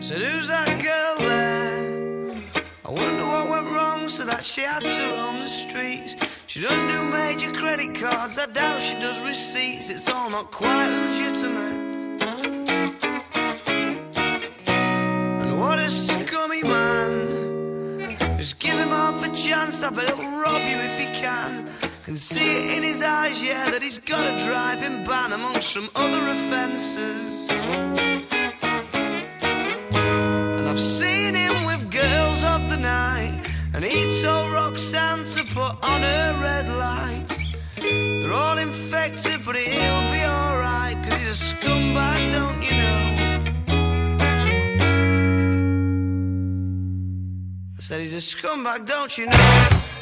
said, who's that girl there? I wonder what went wrong so that she had to roam the streets. She doesn't do major credit cards, I doubt she does receipts. It's all not quite legitimate. And what a scummy man. Just give him half a chance, I bet he'll rob you if he can. Can see it in his eyes, yeah, that he's got a driving ban amongst some other offences. And I've seen him with girls of the night, and he told Roxanne to put on her red light. They're all infected, but he'll be alright, 'cause he's a scumbag, don't you know? I said he's a scumbag, don't you know?